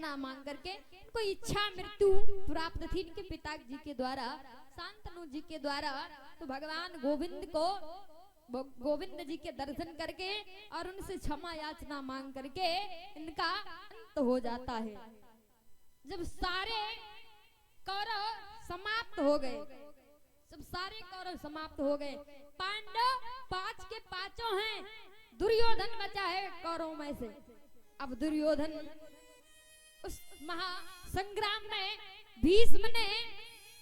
याचना मांग करके उनको इच्छा मृत्यु प्राप्त थी इनके पिताजी के द्वारा, शांतनु जी के द्वारा। तो भगवान गोविंद जी के दर्शन करके और उनसे क्षमा याचना मांग करके इनका अंत हो जाता है। जब सारे कौरव समाप्त हो गए, जब सारे कौरव समाप्त हो गए, पांडव 5 के 5 हैं, दुर्योधन बचा है कौरवों में से। अब दुर्योधन उस महासंग्राम में भीष्म ने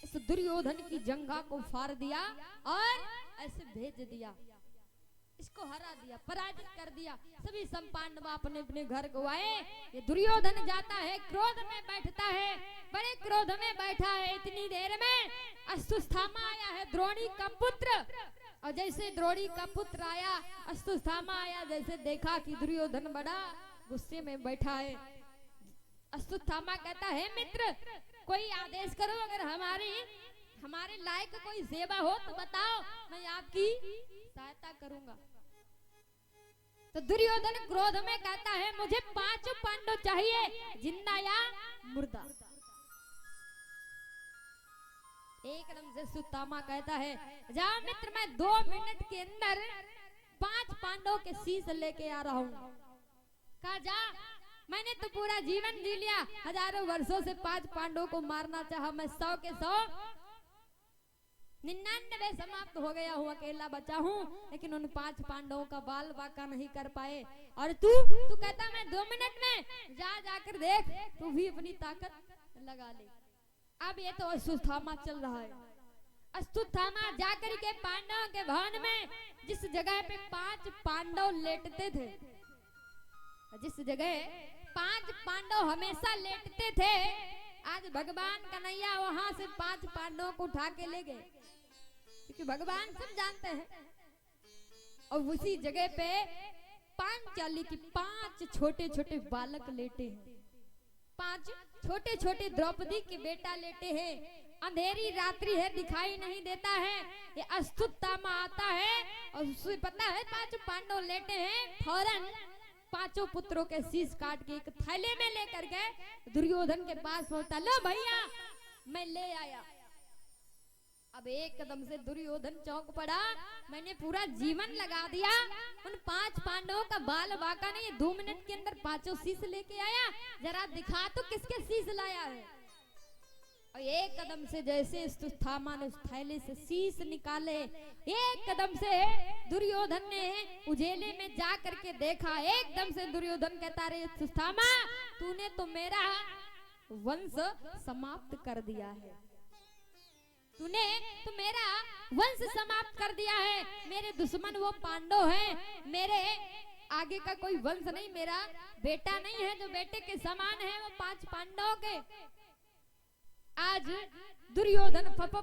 इस दुर्योधन की जंघा को फाड़ दिया और ऐसे भेज दिया, इसको हरा दिया, पराजित कर दिया। सभी संपांडव अपने अपने घर को आए। ये दुर्योधन जाता है, क्रोध में बैठता है, बड़े क्रोध में बैठा है। इतनी देर में अश्वत्थामा आया है, द्रोणी का पुत्र। और जैसे द्रोणी का पुत्र आया, अश्वत्थामा आया, जैसे देखा कि दुर्योधन बड़ा गुस्से में बैठा है, अश्वत्थामा कहता है मित्र कोई आदेश करो, अगर हमारे लायक कोई सेवा हो तो बताओ, मैं आपकी सहायता करूंगा। तो दुर्योधन क्रोध में कहता है मुझे 5 पांडव चाहिए, जिंदा या मुर्दा। एकदम से अश्वत्थामा कहता है जाओ मित्र, मैं 2 मिनट के अंदर 5 पांडवों के शीश लेके आ रहा हूँ। कहा जा, मैंने तो पूरा जीवन जी लिया, हजारों वर्षों से 5 पांडवों को मारना चाहा, मैं 100 के 100 99 समाप्त हो गया हूँ, अकेला बचा हूँ, लेकिन उन 5 पांडवों का बाल बाका नहीं कर पाए। और तू कहता मैं 2 मिनट में जाकर देख, तू भी अपनी ताकत लगा ले। अब ये तो अश्वत्थामा चल रहा है। अश्वत्थामा जाकर के पांडवों के भवन में, जिस जगह पे 5 पांडव लेटते थे, जिस जगह 5 पांडव हमेशा लेटते थे, आज भगवान कन्हैया वहां से 5 पांडवों को उठा के ले गए, क्योंकि भगवान सब जानते हैं। और उसी जगह पे पांचाली की 5 छोटे छोटे बालक लेटे हैं, 5 छोटे छोटे द्रौपदी के बेटा लेटे हैं। अंधेरी रात्रि है, दिखाई नहीं देता है। ये अश्वत्थामा आता है और उसे पता है 5 पांडव लेटे हैं, फौरन 5 पुत्रों के शीश काट के एक थैले में लेकर के दुर्योधन के पास पहुंचा, लो भैया मैं ले आया। अब एक कदम से दुर्योधन चौंक पड़ा, मैंने पूरा जीवन लगा दिया, उन 5 पांडवों का बाल बाका नहीं, 2 मिनट के अंदर 5 शीश लेके आया, जरा दिखा तो किसके शीश लाया है। और एक कदम से जैसे अश्वत्थामा ने उस थैले से शीश निकाले, एक कदम से दुर्योधन ने उजेले में जा करके देखा, एकदम से दुर्योधन कहता रे अश्वत्थामा, तूने तो मेरा वंश समाप्त कर दिया है, तूने तो मेरा वंश समाप्त कर दिया है। मेरे दुश्मन वो पांडव हैं, मेरे आगे का कोई वंश नहीं, मेरा बेटा नहीं है जो बेटे के समान है वो 5 पांडवों के। आज दुर्योधन फक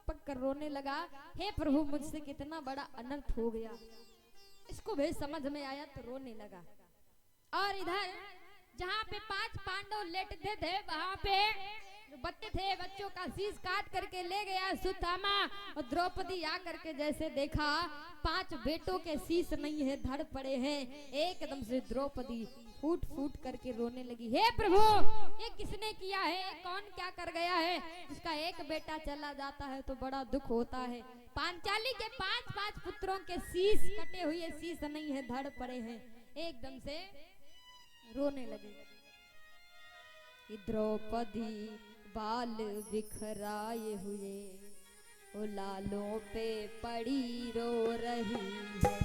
फक कर रोने लगा, हे प्रभु मुझसे कितना बड़ा अनर्थ हो गया। इसको भी समझ में आया तो रोने लगा। और इधर जहाँ पे 5 पांडव लेटते थे, वहाँ पे बच्चे थे, बच्चों का शीश काट करके ले गया अश्वत्थामा। और द्रौपदी आकर के जैसे देखा 5 बेटों के शीश नहीं है, धड़ पड़े हैं, एकदम से द्रौपदी फूट फूट करके रोने लगी, हे प्रभु ये किसने किया है, कौन क्या कर गया है, जिसका एक बेटा चला जाता है तो बड़ा दुख होता है। पांचाली के 5 पुत्रों के शीश कटे हुए शीश नहीं है, धड़ पड़े हैं, एकदम से रोने लगे। द्रौपदी बाल बिखराए हुए ओ लालों पे पड़ी रो रही है।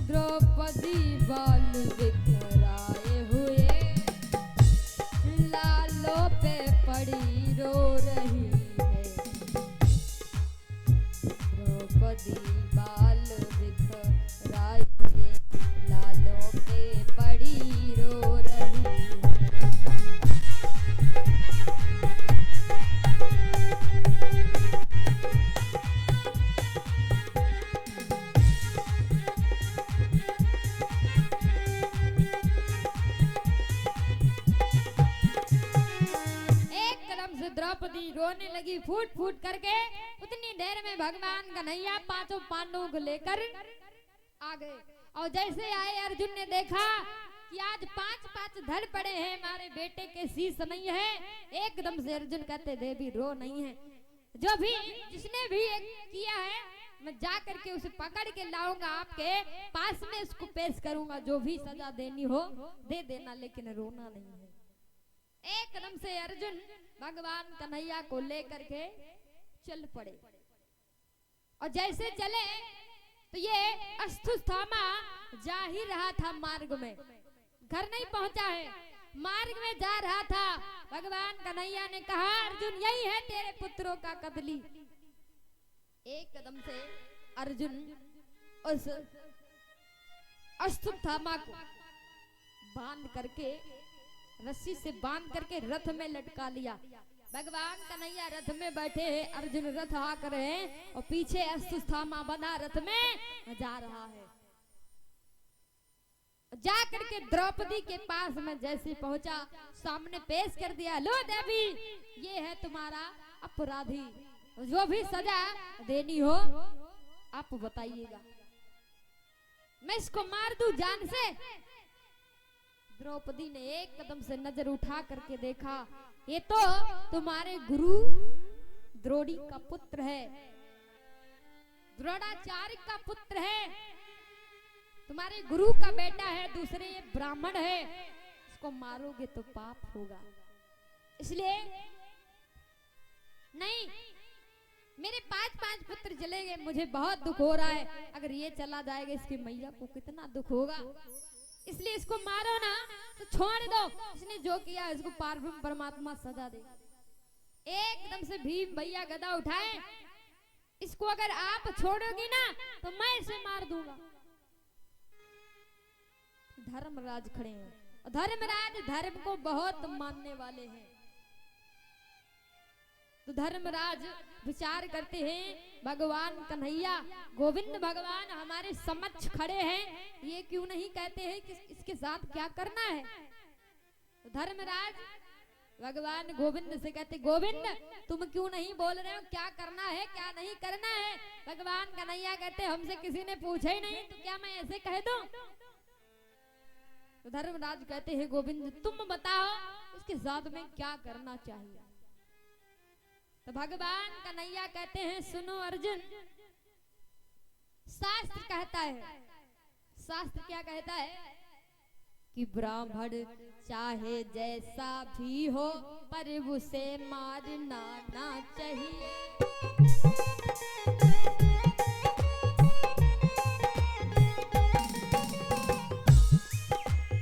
द्रौपदी बाल बिखराए हुए लालों पे पड़ी रो रही है। द्रौपदी रोने लगी फूट फूट करके। उतनी देर में भगवान कन्हैया पांचों पांडवों को लेकर आ गए। और जैसे आए अर्जुन ने देखा कि आज पांच पांच धड़ पड़े हैं, हमारे बेटे के शीश नहीं है। एकदम से अर्जुन कहते देवी रो नहीं है, जो भी जिसने भी किया है मैं जा करके उसे पकड़ के लाऊंगा, आपके पास में उसको पेश करूंगा, जो भी सजा देनी हो दे देना, लेकिन रोना नहीं है। एकदम से अर्जुन भगवान कन्हैया को लेकर के चल पड़े। और जैसे चले तो ये अस्थुस्थामा जा ही रहा था मार्ग में, घर नहीं पहुंचा है, मार्ग में जा रहा था। भगवान कन्हैया ने कहा अर्जुन यही है तेरे पुत्रों का कदली। एक कदम से अर्जुन उस अस्थुस्थामा को बांध करके, रस्सी से बांध करके रथ में लटका लिया। भगवान कन्हैया रथ में बैठे हैं, अर्जुन रथ हाँक रहे हैं और पीछे अस्थुस्थामा बना रथ में जा रहा है। जा करके द्रौपदी के पास में जैसे पहुंचा, सामने पेश कर दिया, लो देवी ये है तुम्हारा अपराधी, जो भी सजा देनी हो आप बताइएगा, मैं इसको मार दूं जान से। द्रौपदी ने एक कदम से नजर उठा करके देखा, ये तो तुम्हारे गुरु द्रोणी का पुत्र है, द्रोणाचार्य का पुत्र है, तुम्हारे गुरु का बेटा है, दूसरे ये ब्राह्मण है, इसको मारोगे तो पाप होगा। इसलिए नहीं, मेरे पांच पुत्र चले गए, मुझे बहुत दुख हो रहा है, अगर ये चला जाएगा इसकी मैया को कितना दुख होगा, इसलिए इसको मारो ना तो छोड़ दो। इसने जो किया इसको पार्वती परमात्मा सजा दे। एकदम से भीम भैया गदा उठाए, इसको अगर आप छोड़ोगी ना तो मैं इसे मार दूंगा। धर्मराज खड़े हैं, धर्मराज धर्म को बहुत मानने वाले हैं, तो धर्मराज विचार करते हैं भगवान कन्हैया गोविंद भगवान हमारे समक्ष खड़े हैं, ये क्यों नहीं कहते हैं कि इसके साथ क्या करना है। तो धर्मराज भगवान गोविंद से कहते, गोविंद तुम क्यों नहीं बोल रहे हो, क्या करना है क्या नहीं करना है। भगवान कन्हैया कहते हमसे किसी ने पूछा ही नहीं, तो क्या मैं ऐसे कह दूं। तो धर्मराज कहते हैं गोविंद तुम बताओ इसके साथ में क्या करना चाहिए। तो भगवान कन्हैया कहते हैं सुनो अर्जुन, शास्त्र कहता है, शास्त्र क्या कहता है कि ब्राह्मण चाहे जैसा भी हो पर उसे मारना ना चाहिए।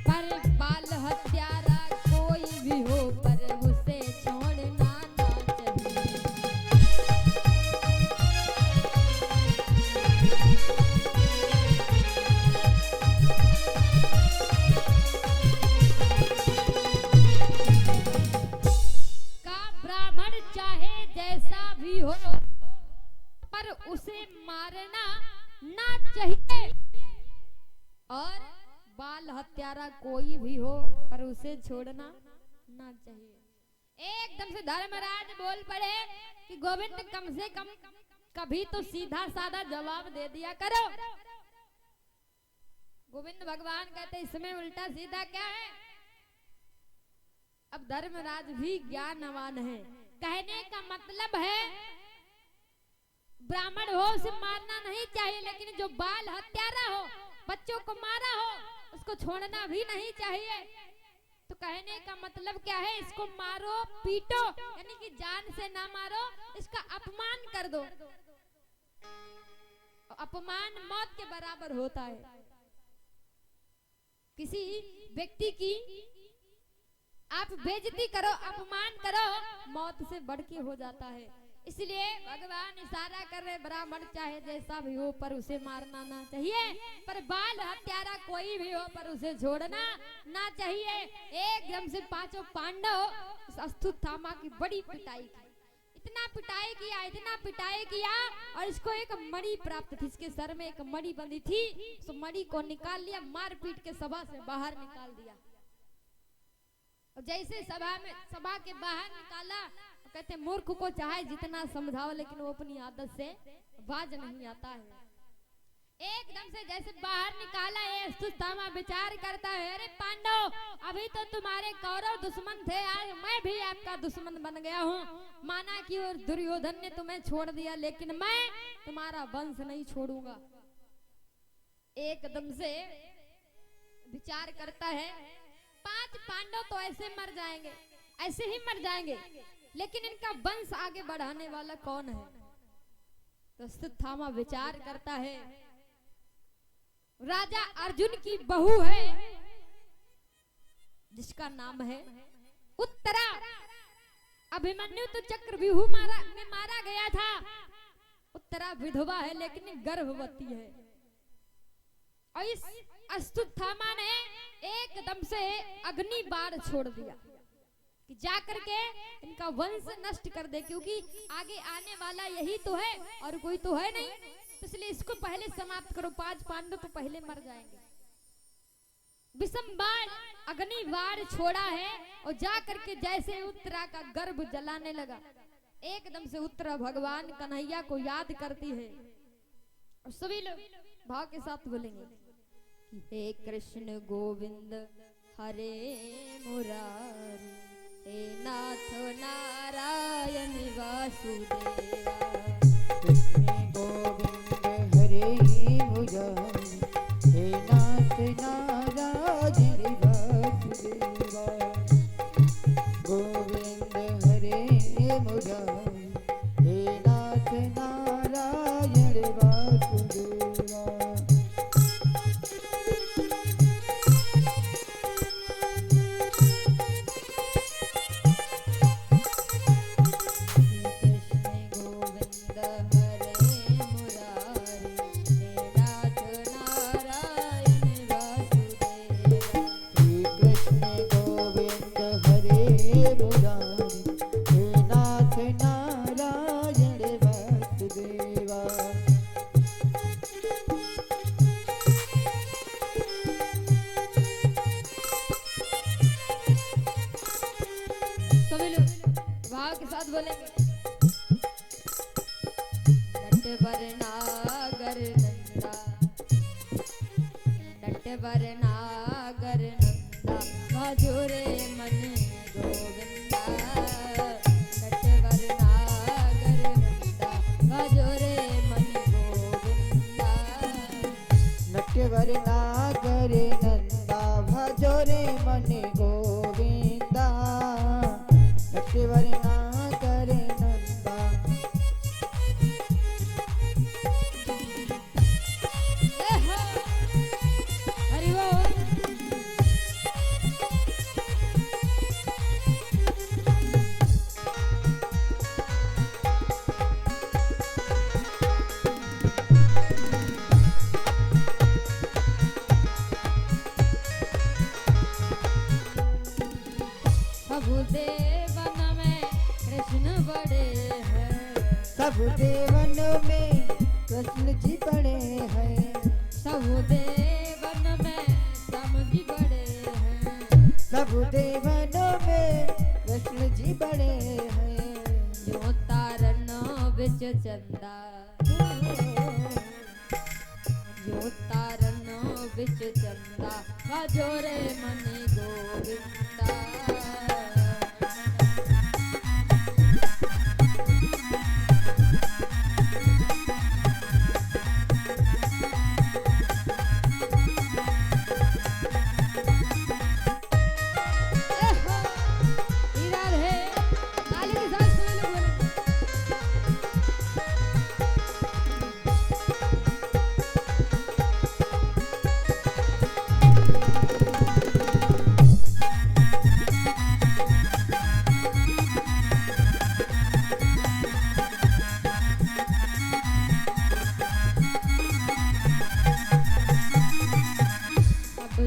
पर बाल हत्यारा कोई भी हो पर उसे छोड़ना ना चाहिए। चाहे जैसा भी हो पर उसे मारना ना चाहिए, और बाल हत्यारा कोई भी हो पर उसे छोड़ना ना चाहिए। एकदम से धर्मराज बोल पड़े कि गोविंद कम से कम कभी तो सीधा साधा जवाब दे दिया करो। गोविंद भगवान कहते इसमें उल्टा सीधा क्या है। अब धर्मराज भी ज्ञानवान है, कहने का मतलब है ब्राह्मण हो उसे मारना नहीं चाहिए, लेकिन जो बाल हत्यारा हो, बच्चों को मारा हो, उसको छोड़ना भी नहीं चाहिए। तो कहने का मतलब क्या है, इसको मारो पीटो, यानी कि जान से ना मारो, इसका अपमान कर दो। अपमान मौत के बराबर होता है। किसी व्यक्ति की आप बेइज्जती करो, अपमान करो, मौत से बढ़ के हो जाता है। इसलिए भगवान इशारा कर रहे ब्राह्मण चाहे जैसा भी हो पर उसे मारना ना चाहिए, पर बाल हत्यारा कोई भी हो पर उसे छोड़ना ना चाहिए। एकदम से पांचों पांडव अश्वत्थामा की बड़ी पिटाई की, इतना पिटाई किया, इतना पिटाई किया, और इसको एक मणि प्राप्त थी, इसके सर में एक मणि बंधी थी, उस मणि को निकाल लिया, मार पीट के सभा से बाहर निकाल दिया। और जैसे सभा के बाहर निकाला तो कहते मूर्ख को चाहे जितना समझाओ लेकिन वो अपनी आदत से बाज नहीं आता है। एकदम से जैसे बाहर निकाला ये अश्वत्थामा विचार करता है, अरे पांडव अभी तो तुम्हारे कौरव दुश्मन थे, आज मैं भी आपका दुश्मन बन गया हूँ। माना कि और दुर्योधन ने तुम्हें छोड़ दिया लेकिन मैं तुम्हारा वंश नहीं छोड़ूंगा। एकदम से विचार करता है 5 पांडव तो ऐसे मर जाएंगे, ऐसे ही मर जाएंगे, लेकिन इनका वंश आगे बढ़ाने वाला कौन है? तो अश्वत्थामा विचार करता है राजा अर्जुन की बहू है जिसका नाम है उत्तरा। अभिमन्यु तो चक्रव्यूह में मारा गया था। उत्तरा विधवा है लेकिन गर्भवती है। और इस अश्वत्थामा ने एकदम से अग्नि बाण छोड़ दिया कि जाकर के इनका वंश नष्ट कर दे, क्योंकि आगे आने वाला यही तो है और कोई तो है नहीं, तो इसलिए इसको पहले समाप्त करो। 5 पांडव तो पहले मर जाएंगे। विषम बाण अग्नि बाण छोड़ा है और जाकर के जैसे उत्तरा का गर्भ जलाने लगा, एकदम से उत्तरा भगवान कन्हैया को याद करती है और सभी लोग भाव के साथ बोलेंगे कि हे कृष्ण गोविंद हरे मुरारी, हे नाथ नारायण वासुदेवा। कृष्ण गोविंद हरे मुरारी, हे नाथ नारायण वासुदेवा। गोविंद हरे मुरारी, हे नाथ नारायण वासुदेवा। नागर नंदा भजोरे मन गोविंदा। नटवर नागर नंदा भजोरे मन गोविंदा। नटवर नागर नंदा भजोरे मन गोविंदा। नटवर नागर नंदा। सब देवन में कृष्ण जी बड़े हैं। सब देवन में श्याम जी बड़े हैं। सब देवन में कृष्ण जी बड़े हैं। जो तारन बिच चंदा, जो तारन बिच चंदा भजोरे मन गोविंदा।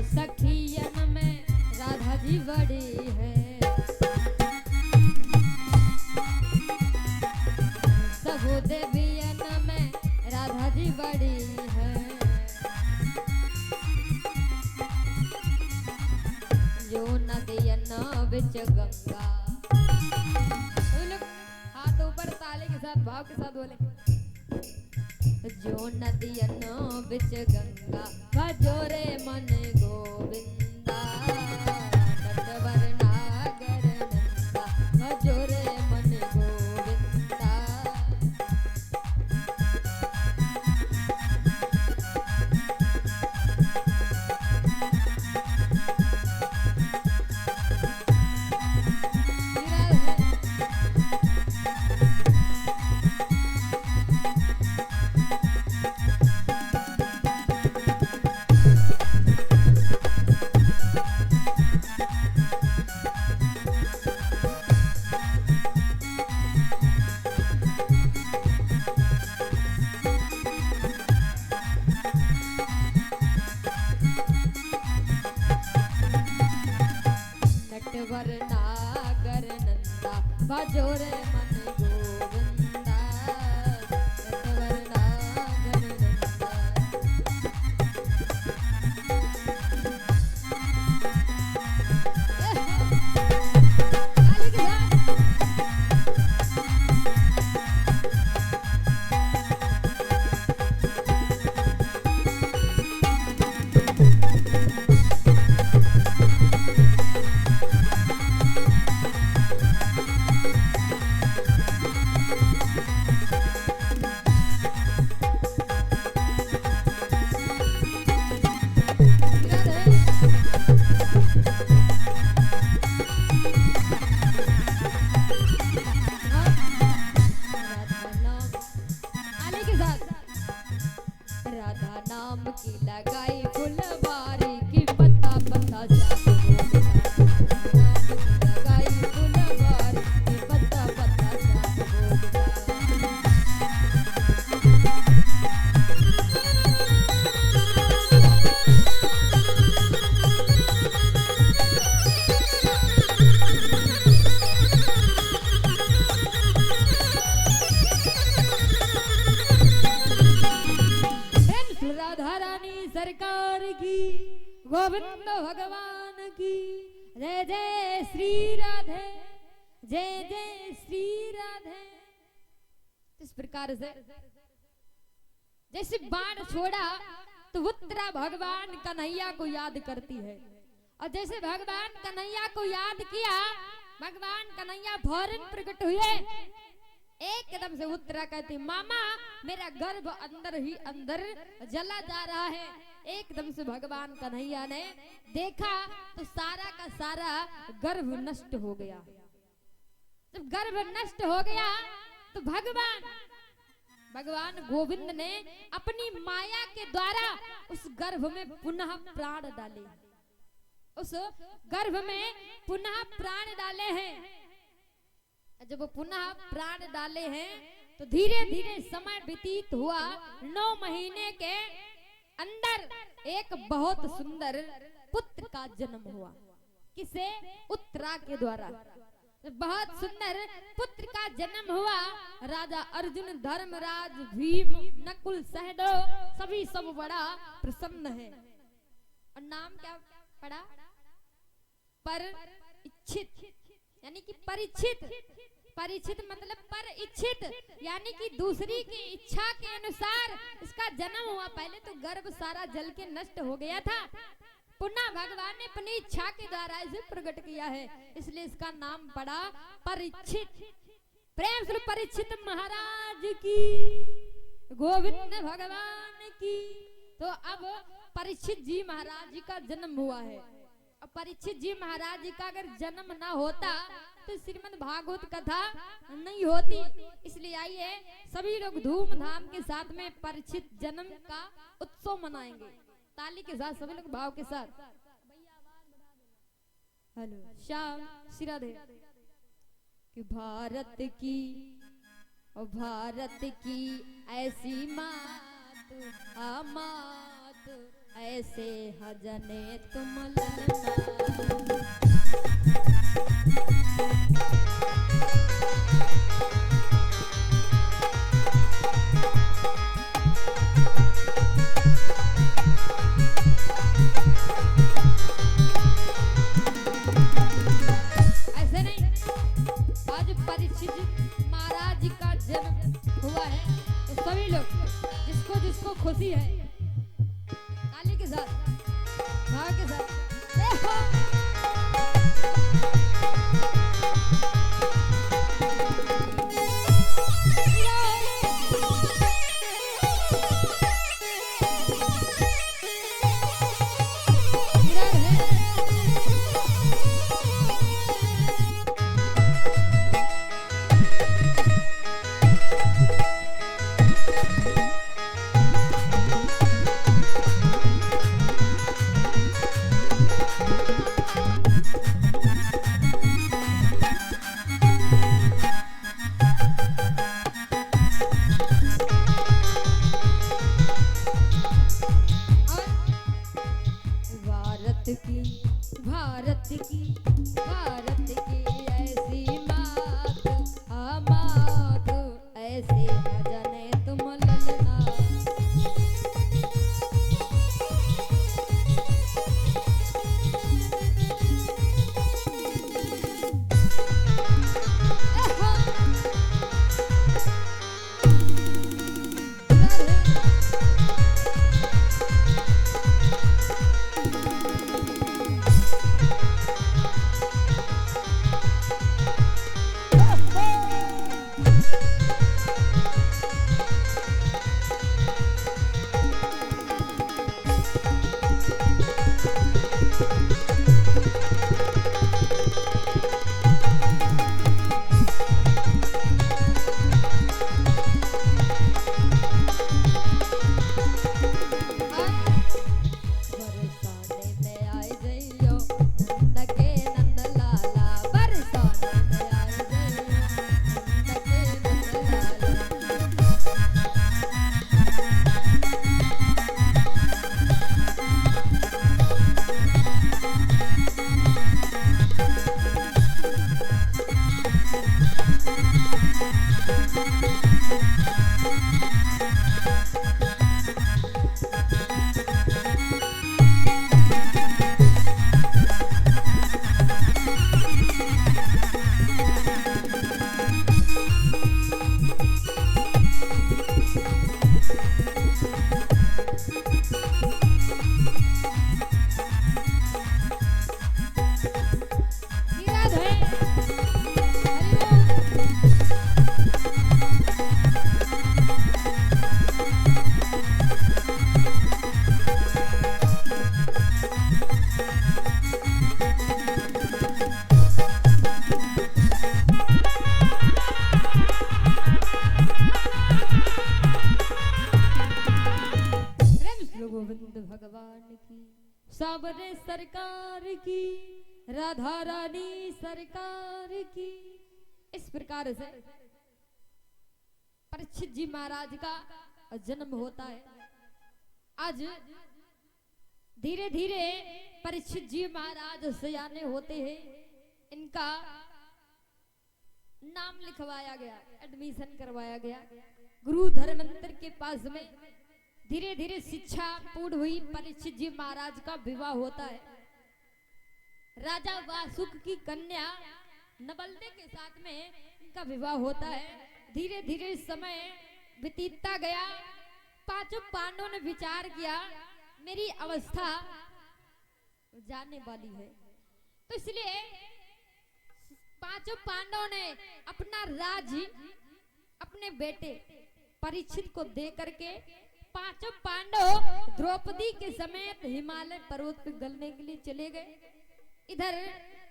सखियन में राधा जी बड़ी है। सब देवियन में राधा जी बड़ी है। जो नदियन बिच गंगा। तुम लोग हाथ ऊपर ताले के साथ भाव के साथ बोले। जो नदियन बिच गंगा भजोरे मन गोविंदा। नटवर नागर नंदा भजोरे मन गोविंदा। नटवर नागर नंदा भजोरे मन गोविंदा। नटवर नागर नंदा। ताली के साथ। राधा नाम की लगाई फुलवारी की पत्ता पत्ता श्याम बोलता। नाम की लगाई फुलवारी की पत्ता पत्ता श्याम बोलता। राधा रानी सरकार की, गोविंद भगवान की जय जय श्री राधे, जय जय श्री राधे। इस प्रकार से जैसे बाण छोड़ा तो उत्तरा भगवान कन्हैया को याद करती है, और जैसे भगवान कन्हैया को याद किया, भगवान कन्हैया फौरन प्रकट हुए। एकदम से उत्तरा कहती, मामा मेरा गर्भ अंदर ही अंदर जला जा रहा है। एकदम से भगवान कन्हैया ने देखा तो सारा का सारा गर्भ नष्ट हो गया। जब गर्भ नष्ट हो गया तो भगवान गोविंद ने अपनी माया के द्वारा उस गर्भ में पुनः प्राण डाले, उस गर्भ में पुनः प्राण डाले हैं। जब वो पुनः प्राण डाले हैं तो धीरे धीरे समय व्यतीत हुआ। 9 महीने के अंदर एक बहुत सुंदर पुत्र का जन्म हुआ। किसे? उत्तरा के द्वारा बहुत सुंदर पुत्र का जन्म हुआ। राजा अर्जुन, धर्मराज, भीम, नकुल, सहदेव सभी सब बड़ा प्रसन्न है। और नाम क्या पड़ा? परीक्षित, यानी कि परीक्षित। परीक्षित मतलब पर इच्छित, यानी कि दूसरी की इच्छा के अनुसार इसका जन्म हुआ। पहले तो गर्भ सारा जल के नष्ट हो गया था, पुनः भगवान ने अपनी इच्छा के द्वारा इसे प्रकट किया है, इसलिए इसका नाम पड़ा परीक्षित। प्रेम से परीक्षित महाराज की, गोविंद भगवान की। तो अब परीक्षित जी महाराज जी का जन्म हुआ है। अब परीक्षित जी महाराज जी का अगर जन्म ना होता तो श्रीमद् भागवत कथा नहीं होती। इसलिए आइए सभी लोग धूमधाम के साथ में परीक्षित जन्म का उत्सव मनाएंगे। ताली के साथ सभी लोग भाव के साथ। हेलो श्याम श्री राधे। कि भारत की ऐसी मात अमात, ऐसे हजने तुम ललना। भारत की ऐसी मात अमात ऐसे न जाने तुम ललना। बरसाने में आए जइयो नंद के नंद लाला, बरसाने में आए जइयो नंद के नंद लाला। राधे गोविंद भगवान की, सावरे सरकार की, राधा रानी सरकार की। इस प्रकार से परीक्षित जी महाराज का जन्म होता है। आज धीरे धीरे परीक्षित जी महाराज सयाने होते हैं। इनका नाम लिखवाया गया, एडमिशन करवाया गया गुरु धर्मेंद्र के पास में। धीरे धीरे शिक्षा पूर्ण हुई, परीक्षित जी महाराज का विवाह होता है। राजा वासुक की कन्या नबलदे के साथ में इनका विवाह होता है। धीरे धीरे समय बीतता गया। पांचों पांडवों ने विचार किया मेरी अवस्था जाने वाली है, तो इसलिए पांचों पांडवों ने अपना राज्य अपने बेटे परीक्षित को दे करके पांचों पांडव द्रौपदी के समेत हिमालय पर्वत पर गलने के लिए चले गए। इधर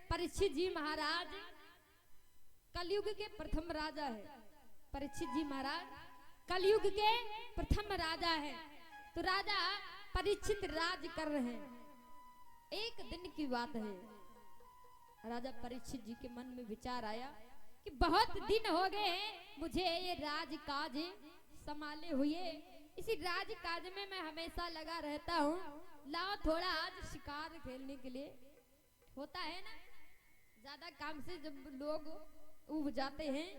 परीक्षित जी महाराज कलयुग के प्रथम राजा है। परीक्षित जी महाराज कलयुग के प्रथम राजा है। तो राजा परीक्षित राज कर रहे हैं। एक दिन की बात है, राजा परीक्षित जी के मन में विचार आया कि बहुत दिन हो गए हैं मुझे ये राजकाज संभाले हुए। इसी राजकाज में मैं हमेशा लगा रहता हूँ। लाओ थोड़ा आज शिकार खेलने के लिए, होता है ना, ज्यादा काम से जब लोग उब जाते हैं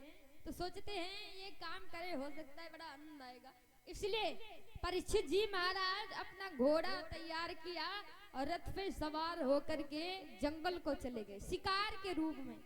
तो सोचते हैं ये काम करे, हो सकता है बड़ा आनंद आएगा। इसलिए परीक्षित जी महाराज अपना घोड़ा तैयार किया और रथ पे सवार होकर के जंगल को चले गए शिकार के रूप में।